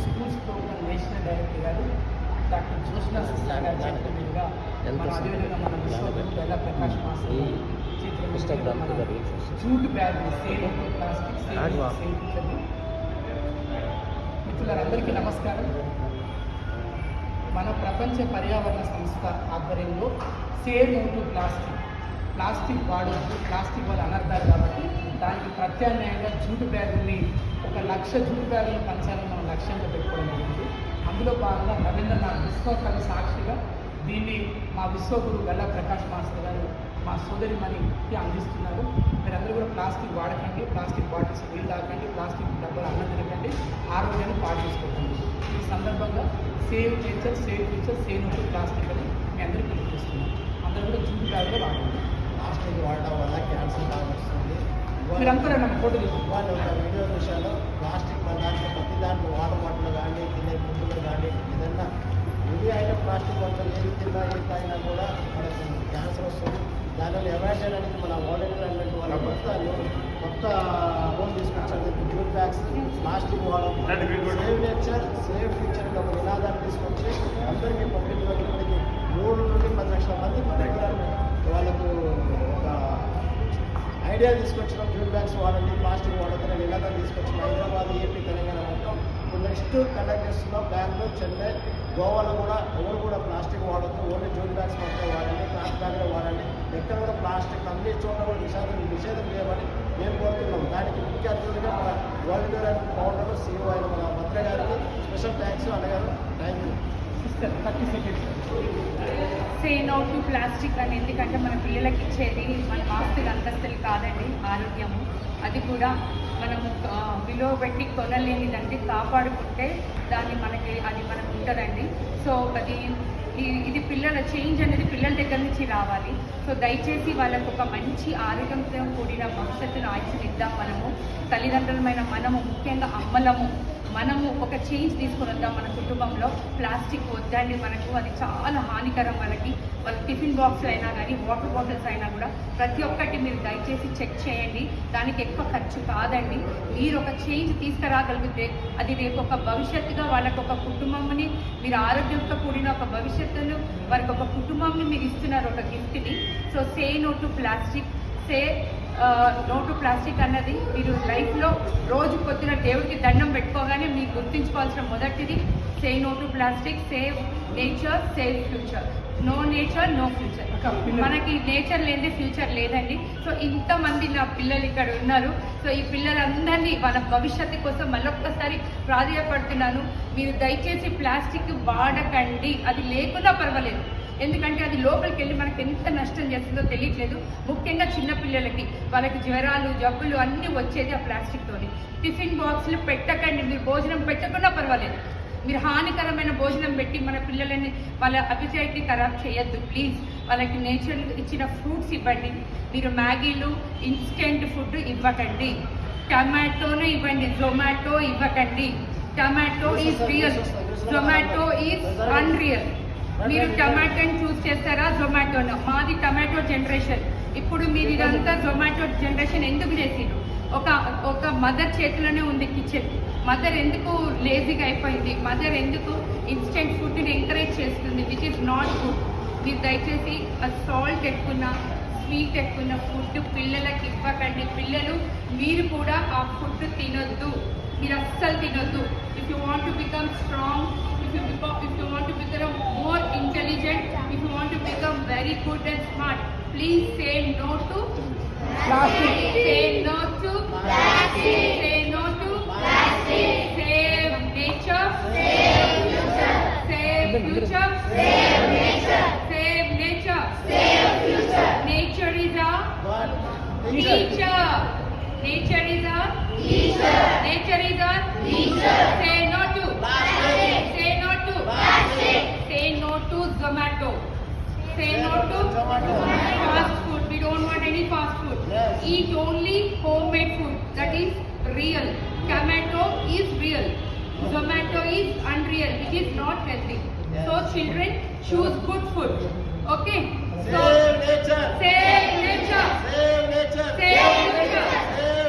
Schools programme national director గారు doctor Joshna sister గారు చేతుల మీదుగా మన అదేవిధంగా మన విశ్వగురు Bella Prakash master jute bag sale plastic sale మిత్రులందరికీ నమస్కారం. మన ప్రపంచ పర్యావరణ సంస్థ ఆధ్వర్యంలో సేవ్ నో టు ప్లాస్టిక్ వాడొద్దు, ప్లాస్టిక్ వల్ల అనర్థాలు కాబట్టి దానికి ప్రత్యామ్నాయంగా జూట్ బ్యాగుల్ని 1,00,000 జూట్ బ్యాగులు పంచాలని మనం లక్ష్యంగా పెట్టుకోవడం జరిగింది. అందులో భాగంగా రవీంద్రనాథ్ విశ్వకవి సాక్షిగా దీన్ని మా విశ్వగురు గల్లా ప్రకాష్ మాస్టర్ గారు మా సోదరిమణికి అందిస్తున్నారు. మీరందరూ కూడా ప్లాస్టిక్ వాడకండి, ప్లాస్టిక్ బాటిల్స్ నీళ్ళు తాకండి, ప్లాస్టిక్ డబ్బాలు అన్నం తినకండి, ఆరోగ్యాన్ని పాటించుకోకండి. ఈ సందర్భంగా save nature, save future, save no to plastic అని మీ అందరికీ పిలుపుస్తున్నాం. అందరూ కూడా జూట్ బ్యాగ్లో వాడండి. ప్లాస్టిక్ వాడడం వల్ల క్యాన్సర్ బాగా వస్తుంది. మీరంతా ನಮ್ಮ ఫోటో వాళ్ళు ఒక వీడియో విషయాల్లో ప్లాస్టిక్ మన దాంట్లో ప్రతి దాంట్లో వాటర్ బాటిల్ కానీ తినే ఫుడ్లో కానీ ఏదన్నా ఇది అయినా ప్లాస్టిక్ బాటిల్ ఏది తిన్నా ఏది తాగినా కూడా మనకు క్యాన్సర్ వస్తుంది. దానిని అవాయిడ్ చేయడానికి మన వాటర్ అన్నట్టు వాళ్ళ కొత్త రోల్ తీసుకొచ్చారు. జూట్ బ్యాగ్స్, ప్లాస్టిక్ వాడడం, సేవ్ నేచర్ సేవ్ ఫ్యూచర్ ఒక నినాదాన్ని తీసుకొచ్చి అందరికీ పబ్లిక్ ఇప్పటికి 3 నుండి 10 లక్షల మంది వాళ్ళకు ఒక ఐడియా తీసుకొచ్చినాం. జూట్ బ్యాగ్స్ వాడండి, ప్లాస్టిక్ వాడద్దని నినాదం తీసుకొచ్చిన హైదరాబాద్, ఏపీ, తెలంగాణ మొత్తం. ఇప్పుడు నెక్స్ట్ కండక్ట్ చేస్తున్నాం బెంగళూరు, చెన్నై, గోవాలో కూడా ఎవరు కూడా ప్లాస్టిక్ వాడద్దు, ఓన్లీ జూట్ బ్యాగ్స్ మాత్రం వాడండి, క్లాత్ బ్యాగ్లో వాడండి. ఎక్కడ కూడా ప్లాస్టిక్ అన్ని చోట్ల కూడా నిషేధం చేయమని మేము కోరుతున్నాం. దానికి ముఖ్య అతిథులుగా మన వరల్డ్ ఫౌండర్ CEO అయిన మన భద్ర గారికి స్పెషల్ థ్యాంక్స్ అన్నగారు. Thank you. 30 seconds. Say no to plastic అని, ఎందుకంటే మన పిల్లలకి ఇచ్చేది మన ఆస్తులు అంతస్తులు కాదండి, ఆరోగ్యము. అది కూడా మనము విలువ పెట్టి కొనలేనిదంటే కాపాడుకుంటే దాన్ని మనకు ఉంటుందండి. సో ఇది పిల్లల చేంజ్ అనేది పిల్లల దగ్గర నుంచి రావాలి. సో దయచేసి వాళ్ళకు ఒక మంచి ఆరోగ్యంతో కూడిన భవిష్యత్తును ఆయుష్నిద్దాం. మనము తల్లిదండ్రులమైన మనము, ముఖ్యంగా అమ్మలము, మనము ఒక చేంజ్ తీసుకుని వద్దాం మన కుటుంబంలో. ప్లాస్టిక్ వద్దండి మనకు, అది చాలా హానికరం. వాళ్ళ టిఫిన్ బాక్స్లు అయినా కానీ, వాటర్ బాటిల్స్ అయినా కూడా ప్రతి ఒక్కటి మీరు దయచేసి చెక్ చేయండి. దానికి ఎక్కువ ఖర్చు కాదండి. మీరు ఒక చేంజ్ తీసుకురాగలిగితే అది రేపు ఒక భవిష్యత్తుగా వాళ్ళకు ఒక కుటుంబంని, మీరు ఆరోగ్యంతో కూడిన ఒక భవిష్యత్తును, వారికి ఒక కుటుంబంని మీరు ఇస్తున్నారు, ఒక గిఫ్ట్ని. So say no to plastic, say no to plastic అన్నది మీరు లైఫ్లో రోజు పొద్దున దేవుడికి దండం పెట్టుకోగానే మీరు గుర్తుంచుకోవాల్సిన మొదటిది say no to plastic, save nature, save future. No nature, no future. మనకి నేచర్ లేదే ఫ్యూచర్ లేదండి. సో ఇంతమంది నా పిల్లలు ఇక్కడ ఉన్నారు. సో ఈ పిల్లలందరినీ వాళ్ళ భవిష్యత్తు కోసం మళ్ళొక్కసారి ప్రాధాన్యపడుతున్నాను. మీరు దయచేసి ప్లాస్టిక్ వాడకండి. అది లేకున్నా పర్వాలేదు, ఎందుకంటే అది లోపలికి వెళ్ళి మనకు ఎంత నష్టం చేస్తుందో తెలియట్లేదు. ముఖ్యంగా చిన్నపిల్లలకి వాళ్ళకి జ్వరాలు, జబ్బులు అన్నీ వచ్చేది ఆ ప్లాస్టిక్తోని. టిఫిన్ బాక్స్లు పెట్టకండి. మీరు భోజనం పెట్టకుండా పర్వాలేదు, మీరు హానికరమైన భోజనం పెట్టి మన పిల్లలని వాళ్ళ అపిటైట్ని ఖరాబ్ చేయొద్దు ప్లీజ్. వాళ్ళకి నేచర్ ఇచ్చిన ఫ్రూట్స్ ఇవ్వండి. మీరు మ్యాగీలు, ఇన్స్టెంట్ ఫుడ్ ఇవ్వకండి. టమాటోనే ఇవ్వండి, జొమాటో ఇవ్వకండి. Tomato is real, Zomato is unreal. మీరు టమాటోని చూస్ చేస్తారా, జొమాటోను? మాది టమాటో జనరేషన్. ఇప్పుడు మీరు ఇదంతా జొమాటో జనరేషన్ ఎందుకు చేసిరు? ఒక మదర్ చేతిలోనే ఉంది కిచెన్. మదర్ ఎందుకు లేజీగా అయిపోయింది? మదర్ ఎందుకు ఇన్స్టెంట్ ఫుడ్ని ఎంకరేజ్ చేస్తుంది, విచ్ ఈస్ నాట్ గుడ్. మీరు దయచేసి సాల్ట్ ఎక్కువ, స్వీట్ ఎక్కువ ఫుడ్ పిల్లలకి ఇవ్వకండి. పిల్లలు మీరు కూడా ఆ ఫుడ్ తినొద్దు, మీరు అస్సలు తినొద్దు. If you want to become strong, if you want to become more intelligent, if you want to become very good and smart, please say no to plastic. Say no to plastic. Say no to plastic. Save nature, save future. Save future, save nature. Save nature, save future. Nature is our teacher. Nature is our teacher. Nature is our teacher. Say no to plastic. Say no to plastic. Say no to Zomato. Say no to fast food. We don't want any fast food. Yes. Eat only homemade food. That is real. Tomato is real. Zomato is unreal. It is not healthy. Yes. So children, choose good food. Okay? Save nature. Save nature. Save nature. Save nature. Save